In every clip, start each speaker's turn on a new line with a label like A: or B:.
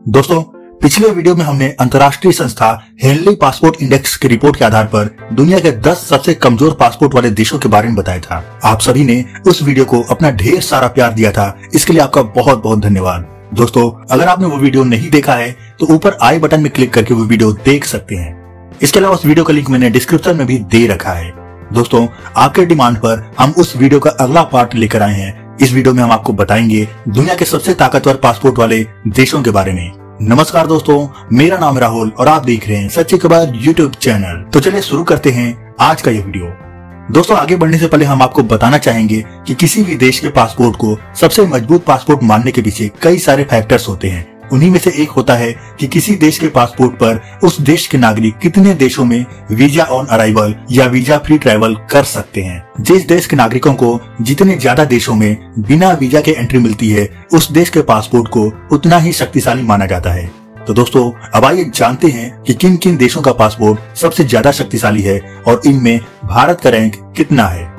A: दोस्तों, पिछले वीडियो में हमने अंतर्राष्ट्रीय संस्था हेनली पासपोर्ट इंडेक्स की रिपोर्ट के आधार पर दुनिया के 10 सबसे कमजोर पासपोर्ट वाले देशों के बारे में बताया था। आप सभी ने उस वीडियो को अपना ढेर सारा प्यार दिया था, इसके लिए आपका बहुत बहुत धन्यवाद। दोस्तों, अगर आपने वो वीडियो नहीं देखा है तो ऊपर आई बटन में क्लिक करके वो वीडियो देख सकते हैं। इसके अलावा उस वीडियो का लिंक मैंने डिस्क्रिप्शन में भी दे रखा है। दोस्तों, आपके डिमांड पर हम उस वीडियो का अगला पार्ट लेकर आए हैं। इस वीडियो में हम आपको बताएंगे दुनिया के सबसे ताकतवर पासपोर्ट वाले देशों के बारे में। नमस्कार दोस्तों, मेरा नाम राहुल और आप देख रहे हैं सच्ची खबर यूट्यूब चैनल। तो चलिए शुरू करते हैं आज का ये वीडियो। दोस्तों, आगे बढ़ने से पहले हम आपको बताना चाहेंगे कि किसी भी देश के पासपोर्ट को सबसे मजबूत पासपोर्ट मानने के पीछे कई सारे फैक्टर्स होते हैं। उन्हीं में से एक होता है कि किसी देश के पासपोर्ट पर उस देश के नागरिक कितने देशों में वीजा ऑन अराइवल या वीजा फ्री ट्रैवल कर सकते हैं। जिस देश के नागरिकों को जितने ज्यादा देशों में बिना वीजा के एंट्री मिलती है, उस देश के पासपोर्ट को उतना ही शक्तिशाली माना जाता है। तो दोस्तों, अब आइए जानते हैं कि किन किन देशों का पासपोर्ट सबसे ज्यादा शक्तिशाली है और इनमें भारत का रैंक कितना है।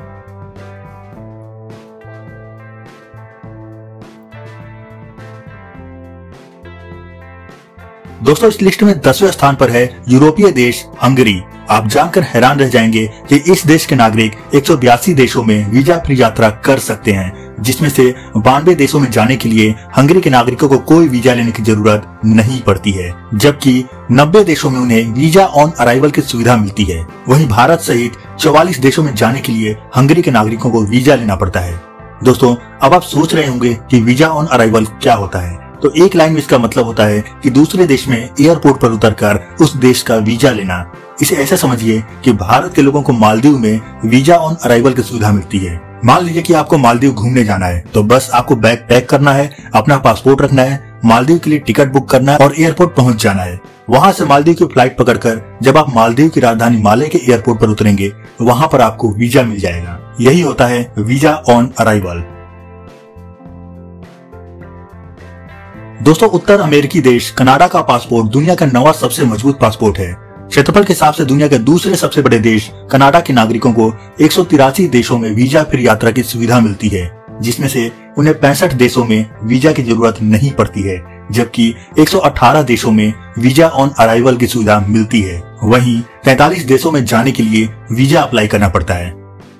A: दोस्तों, इस लिस्ट में 10वें स्थान पर है यूरोपीय देश हंगरी। आप जानकर हैरान रह जाएंगे कि इस देश के नागरिक 182 देशों में वीजा फ्री यात्रा कर सकते हैं, जिसमें से 92 देशों में जाने के लिए हंगरी के नागरिकों को कोई वीजा लेने की जरूरत नहीं पड़ती है, जबकि 90 देशों में उन्हें वीजा ऑन अराइवल की सुविधा मिलती है। वहीं भारत सहित 44 देशों में जाने के लिए हंगरी के नागरिकों को वीजा लेना पड़ता है। दोस्तों, अब आप सोच रहे होंगे कि वीजा ऑन अराइवल क्या होता है। तो एक लाइन में इसका मतलब होता है कि दूसरे देश में एयरपोर्ट पर उतरकर उस देश का वीजा लेना। इसे ऐसा समझिए कि भारत के लोगों को मालदीव में वीजा ऑन अराइवल की सुविधा मिलती है। मान लीजिए कि आपको मालदीव घूमने जाना है, तो बस आपको बैग पैक करना है, अपना पासपोर्ट रखना है, मालदीव के लिए टिकट बुक करना है और एयरपोर्ट पहुंच जाना है। वहां से मालदीव की फ्लाइट पकड़कर जब आप मालदीव की राजधानी माले के एयरपोर्ट पर उतरेंगे, तो वहां पर आपको वीजा मिल जाएगा। यही होता है वीजा ऑन अराइवल। दोस्तों, उत्तर अमेरिकी देश कनाडा का पासपोर्ट दुनिया का 9वां सबसे मजबूत पासपोर्ट है। क्षेत्रफल के हिसाब से दुनिया के दूसरे सबसे बड़े देश कनाडा के नागरिकों को 183 देशों में वीजा फ्री यात्रा की सुविधा मिलती है, जिसमें से उन्हें 65 देशों में वीजा की जरूरत नहीं पड़ती है, जबकि 118 देशों में वीजा ऑन अराइवल की सुविधा मिलती है। वहीं 43 देशों में जाने के लिए वीजा अप्लाई करना पड़ता है।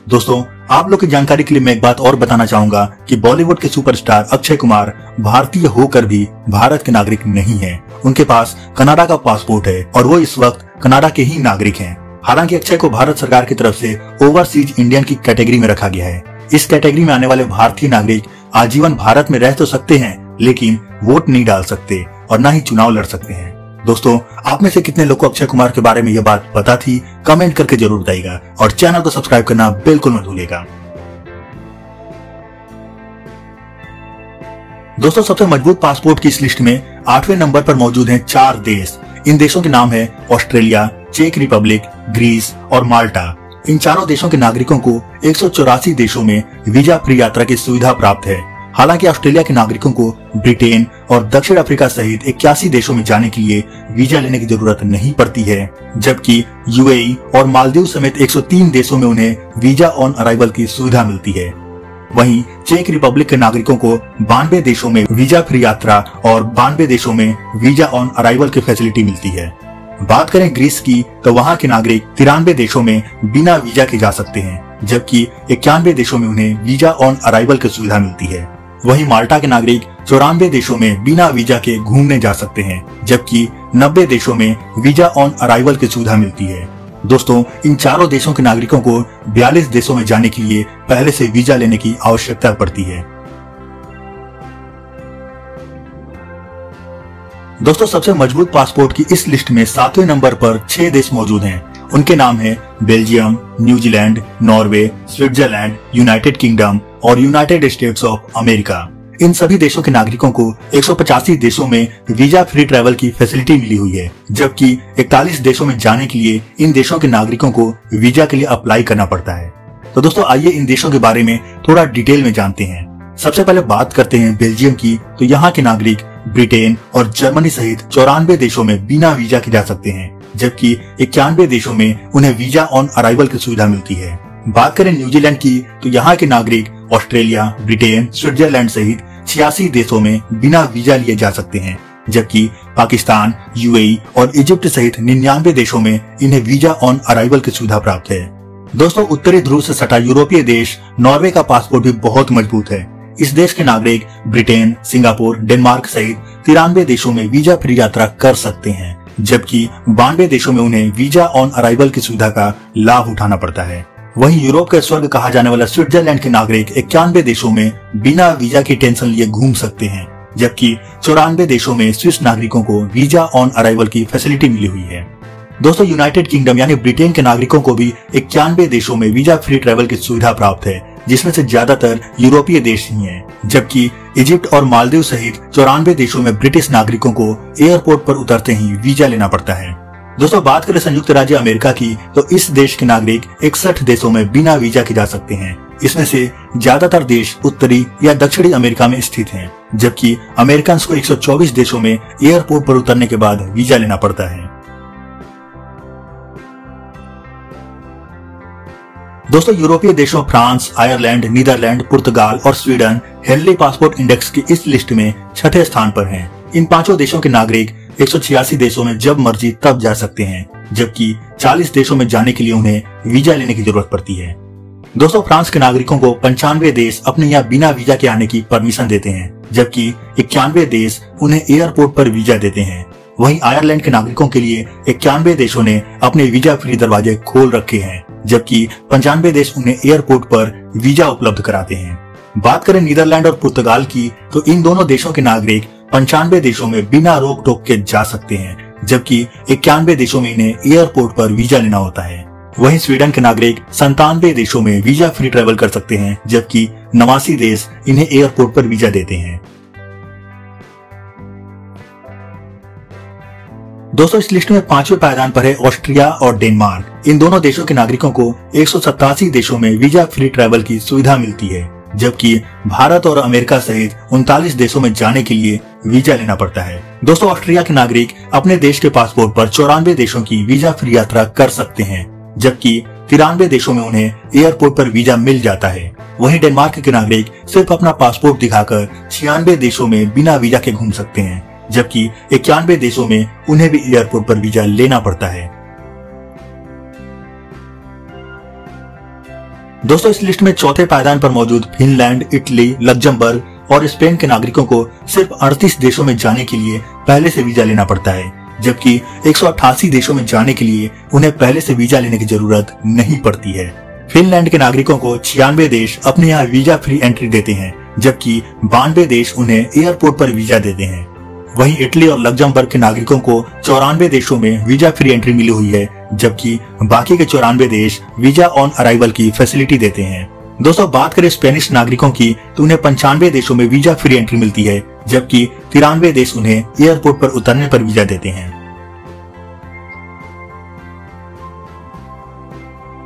A: दोस्तों, आप लोग की जानकारी के लिए मैं एक बात और बताना चाहूंगा कि बॉलीवुड के सुपरस्टार अक्षय कुमार भारतीय होकर भी भारत के नागरिक नहीं हैं। उनके पास कनाडा का पासपोर्ट है और वो इस वक्त कनाडा के ही नागरिक हैं। हालांकि अक्षय को भारत सरकार की तरफ से ओवरसीज इंडियन की कैटेगरी में रखा गया है। इस कैटेगरी में आने वाले भारतीय नागरिक आजीवन भारत में रह तो सकते हैं, लेकिन वोट नहीं डाल सकते और न ही चुनाव लड़ सकते हैं। दोस्तों, आप में से कितने लोग को अक्षय कुमार के बारे में यह बात पता थी? कमेंट करके जरूर बताइएगा और चैनल को सब्सक्राइब करना बिल्कुल मत भूलिएगा। दोस्तों, सबसे मजबूत पासपोर्ट की इस लिस्ट में 8वें नंबर पर मौजूद हैं 4 देश। इन देशों के नाम है ऑस्ट्रेलिया, चेक रिपब्लिक, ग्रीस और माल्टा। इन चारों देशों के नागरिकों को 184 देशों में वीजा फ्री यात्रा की सुविधा प्राप्त है। हालांकि ऑस्ट्रेलिया के नागरिकों को ब्रिटेन और दक्षिण अफ्रीका सहित 81 देशों में जाने के लिए वीजा लेने की जरूरत नहीं पड़ती है, जबकि यूएई और मालदीव समेत 103 देशों में उन्हें वीजा ऑन अराइवल की सुविधा मिलती है। वहीं चेक रिपब्लिक के नागरिकों को 92 देशों में वीजा फ्री यात्रा और 92 देशों में वीजा ऑन अराइवल की फैसिलिटी मिलती है। बात करें ग्रीस की, तो वहां के नागरिक 93 देशों में बिना वीजा के जा सकते हैं, जबकि 91 देशों में उन्हें वीजा ऑन अराइवल की सुविधा मिलती है। वहीं माल्टा के नागरिक 94 देशों में बिना वीजा के घूमने जा सकते हैं, जबकि 90 देशों में वीजा ऑन अराइवल की सुविधा मिलती है। दोस्तों, इन चारों देशों के नागरिकों को 42 देशों में जाने के लिए पहले से वीजा लेने की आवश्यकता पड़ती है। दोस्तों, सबसे मजबूत पासपोर्ट की इस लिस्ट में 7वें नंबर पर 6 देश मौजूद हैं। उनके नाम है Belgium, New Zealand, Norway, Switzerland, United kingdom और यूनाइटेड स्टेट्स ऑफ अमेरिका। इन सभी देशों के नागरिकों को 185 देशों में वीजा फ्री ट्रैवल की फैसिलिटी मिली हुई है, जबकि 41 देशों में जाने के लिए इन देशों के नागरिकों को वीजा के लिए अप्लाई करना पड़ता है। तो दोस्तों, आइए इन देशों के बारे में थोड़ा डिटेल में जानते हैं। सबसे पहले बात करते हैं बेल्जियम की, तो यहाँ के नागरिक ब्रिटेन और जर्मनी सहित 94 देशों में बिना वीजा के जा सकते हैं, जबकि 91 देशों में उन्हें वीजा ऑन अराइवल की सुविधा मिलती है। बात करें न्यूजीलैंड की, तो यहाँ के नागरिक ऑस्ट्रेलिया, ब्रिटेन, स्विट्जरलैंड सहित 86 देशों में बिना वीजा लिए जा सकते हैं, जबकि पाकिस्तान, यूएई और इजिप्ट सहित 99 देशों में इन्हें वीजा ऑन अराइवल की सुविधा प्राप्त है। दोस्तों, उत्तरी ध्रुव से सटा यूरोपीय देश नॉर्वे का पासपोर्ट भी बहुत मजबूत है। इस देश के नागरिक ब्रिटेन, सिंगापुर, डेनमार्क सहित 93 देशों में वीजा फ्री यात्रा कर सकते हैं, जबकि 92 देशों में उन्हें वीजा ऑन अराइवल की सुविधा का लाभ उठाना पड़ता है। वहीं यूरोप का स्वर्ग कहा जाने वाला स्विट्जरलैंड के नागरिक 91 देशों में बिना वीजा की टेंशन लिए घूम सकते हैं, जबकि 94 देशों में स्विस नागरिकों को वीजा ऑन अराइवल की फैसिलिटी मिली हुई है। दोस्तों, यूनाइटेड किंगडम यानी ब्रिटेन के नागरिकों को भी 91 देशों में वीजा फ्री ट्रैवल की सुविधा प्राप्त है, जिसमें से ज्यादातर यूरोपीय देश ही हैं, जबकि इजिप्ट और मालदीव सहित 94 देशों में ब्रिटिश नागरिकों को एयरपोर्ट पर उतरते ही वीजा लेना पड़ता है। दोस्तों, बात करें संयुक्त राज्य अमेरिका की, तो इस देश के नागरिक 61 देशों में बिना वीजा के जा सकते हैं। इसमें से ज्यादातर देश उत्तरी या दक्षिणी अमेरिका में स्थित हैं, जबकि अमेरिकन को 124 देशों में एयरपोर्ट पर उतरने के बाद वीजा लेना पड़ता है। दोस्तों, यूरोपीय देशों फ्रांस, आयरलैंड, नीदरलैंड, पुर्तगाल और स्वीडन हेनली पासपोर्ट इंडेक्स की इस लिस्ट में 6ठे स्थान पर हैं। इन पांचों देशों के नागरिक 186 देशों में जब मर्जी तब जा सकते हैं, जबकि 40 देशों में जाने के लिए उन्हें वीजा लेने की जरूरत पड़ती है। दोस्तों, फ्रांस के नागरिकों को 95 देश अपने यहाँ बिना वीजा के आने की परमिशन देते हैं, जबकि 91 देश उन्हें एयरपोर्ट पर वीजा देते हैं। वहीं आयरलैंड के नागरिकों के लिए 91 देशों ने अपने वीजा फ्री दरवाजे खोल रखे हैं, जबकि 95 देश उन्हें एयरपोर्ट पर वीजा उपलब्ध कराते हैं। बात करें नीदरलैंड और पुर्तगाल की, तो इन दोनों देशों के नागरिक 95 देशों में बिना रोक टोक के जा सकते हैं, जबकि 91 देशों में इन्हें एयरपोर्ट पर वीजा लेना होता है। वहीं स्वीडन के नागरिक 97 देशों में वीजा फ्री ट्रैवल कर सकते हैं, जबकि 89 देश इन्हें एयरपोर्ट पर वीजा देते हैं। दोस्तों, इस लिस्ट में 5वें पायदान पर है ऑस्ट्रिया और डेनमार्क। इन दोनों देशों के नागरिकों को 187 देशों में वीजा फ्री ट्रैवल की सुविधा मिलती है, जबकि भारत और अमेरिका सहित 39 देशों में जाने के लिए वीजा लेना पड़ता है। दोस्तों, ऑस्ट्रिया के नागरिक अपने देश के पासपोर्ट पर 94 देशों की वीजा फ्री यात्रा कर सकते हैं, जबकि 93 देशों में उन्हें एयरपोर्ट पर वीजा मिल जाता है। वहीं डेनमार्क के नागरिक सिर्फ अपना पासपोर्ट दिखाकर 96 देशों में बिना वीजा के घूम सकते हैं, जबकि 91 देशों में उन्हें भी एयरपोर्ट पर वीजा लेना पड़ता है। दोस्तों, इस लिस्ट में चौथे पायदान पर मौजूद फिनलैंड, इटली, लग्जमबर्ग और स्पेन के नागरिकों को सिर्फ 38 देशों में जाने के लिए पहले से वीजा लेना पड़ता है, जबकि 188 देशों में जाने के लिए उन्हें पहले से वीजा लेने की जरूरत नहीं पड़ती है। फिनलैंड के नागरिकों को 96 देश अपने यहाँ वीजा फ्री एंट्री देते हैं, जबकि 92 देश उन्हें एयरपोर्ट पर वीजा देते हैं। वहीं इटली और लग्जमबर्ग के नागरिकों को 94 देशों में वीजा फ्री एंट्री मिली हुई है, जबकि बाकी के 94 देश वीजा ऑन अराइवल की फैसिलिटी देते हैं। दोस्तों, बात करें स्पेनिश नागरिकों की, तो उन्हें 95 देशों में वीजा फ्री एंट्री मिलती है, जबकि 93 देश उन्हें एयरपोर्ट पर उतरने पर वीजा देते हैं।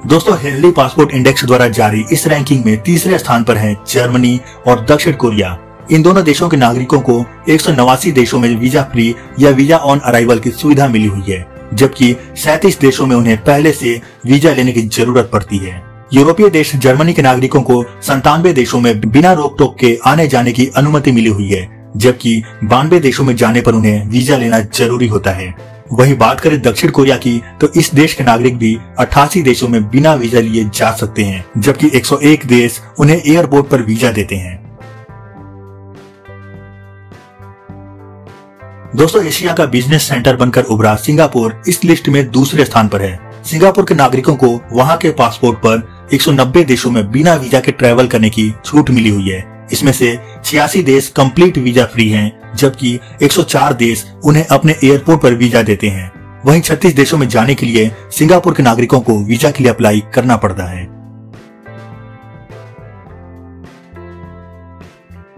A: दोस्तों, हेनली पासपोर्ट इंडेक्स द्वारा जारी इस रैंकिंग में तीसरे स्थान पर हैं जर्मनी और दक्षिण कोरिया। इन दोनों देशों के नागरिकों को 189 देशों में वीजा फ्री या वीजा ऑन अराइवल की सुविधा मिली हुई है, जबकि 37 देशों में उन्हें पहले से वीजा लेने की जरूरत पड़ती है। यूरोपीय देश जर्मनी के नागरिकों को 97 देशों में बिना रोक टोक के आने जाने की अनुमति मिली हुई है, जबकि 92 देशों में जाने पर उन्हें वीजा लेना जरूरी होता है। वहीं बात करें दक्षिण कोरिया की, तो इस देश के नागरिक भी 88 देशों में बिना वीजा लिए जा सकते हैं, जबकि 101 देश उन्हें एयरपोर्ट पर वीजा देते हैं। दोस्तों, एशिया का बिजनेस सेंटर बनकर उभरा सिंगापुर इस लिस्ट में दूसरे स्थान पर है। सिंगापुर के नागरिकों को वहां के पासपोर्ट पर 190 देशों में बिना वीजा के ट्रैवल करने की छूट मिली हुई है। इसमें से 86 देश कंप्लीट वीजा फ्री हैं, जबकि 104 देश उन्हें अपने एयरपोर्ट पर वीजा देते हैं। वहीं 36 देशों में जाने के लिए सिंगापुर के नागरिकों को वीजा के लिए अप्लाई करना पड़ता है।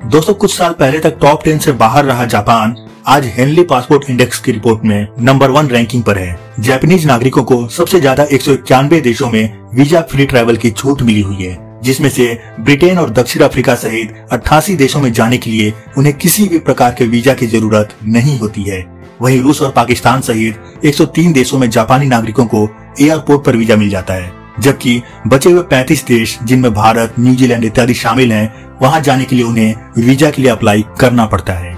A: दोस्तों, कुछ साल पहले तक टॉप 10 से बाहर रहा जापान आज हेनली पासपोर्ट इंडेक्स की रिपोर्ट में नंबर 1 रैंकिंग पर है। जापानीज नागरिकों को सबसे ज्यादा 191 देशों में वीजा फ्री ट्रैवल की छूट मिली हुई है, जिसमें से ब्रिटेन और दक्षिण अफ्रीका सहित 88 देशों में जाने के लिए उन्हें किसी भी प्रकार के वीजा की जरूरत नहीं होती है। वहीं रूस और पाकिस्तान सहित 103 देशों में जापानी नागरिकों को एयरपोर्ट पर वीजा मिल जाता है, जबकि बचे हुए 35 देश जिनमें भारत, न्यूजीलैंड इत्यादि शामिल हैं, वहां जाने के लिए उन्हें वीजा के लिए अप्लाई करना पड़ता है।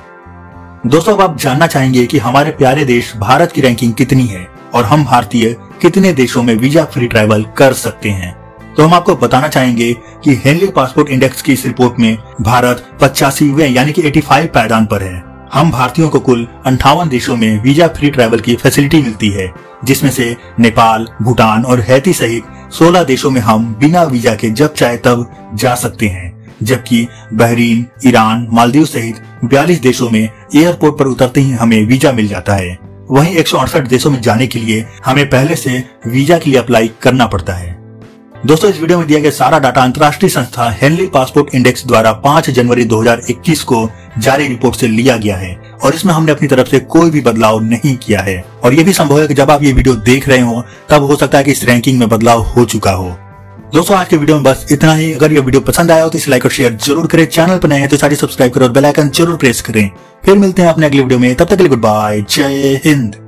A: दोस्तों अब आप जानना चाहेंगे कि हमारे प्यारे देश भारत की रैंकिंग कितनी है और हम भारतीय कितने देशों में वीजा फ्री ट्रैवल कर सकते हैं। तो हम आपको बताना चाहेंगे कि हेनली पासपोर्ट इंडेक्स की इस रिपोर्ट में भारत 85वें यानी कि 85 पायदान पर है। हम भारतीयों को कुल 58 देशों में वीजा फ्री ट्रैवल की फैसिलिटी मिलती है, जिसमें से नेपाल, भूटान और हैती सहित 16 देशों में हम बिना वीजा के जब चाहे तब जा सकते हैं, जबकि बहरीन, ईरान, मालदीव सहित 42 देशों में एयरपोर्ट पर उतरते ही हमें वीजा मिल जाता है। वहीं 168 देशों में जाने के लिए हमें पहले से वीजा के लिए अप्लाई करना पड़ता है। दोस्तों इस वीडियो में दिया गया सारा डाटा अंतर्राष्ट्रीय संस्था हेनली पासपोर्ट इंडेक्स द्वारा 5 जनवरी 2021 को जारी रिपोर्ट से लिया गया है और इसमें हमने अपनी तरफ से कोई भी बदलाव नहीं किया है। और ये भी संभव है कि जब आप ये वीडियो देख रहे हो तब हो सकता है कि इस रैंकिंग में बदलाव हो चुका हो। दोस्तों आज के वीडियो में बस इतना ही। अगर ये वीडियो पसंद आया हो तो इसे लाइक और शेयर जरूर करें। चैनल पर नए हैं तो साथ ही सब्सक्राइब करो और बेल आइकन जरूर प्रेस करें। फिर मिलते हैं अपने अगले वीडियो में, तब तक के लिए गुड बाय, जय हिंद।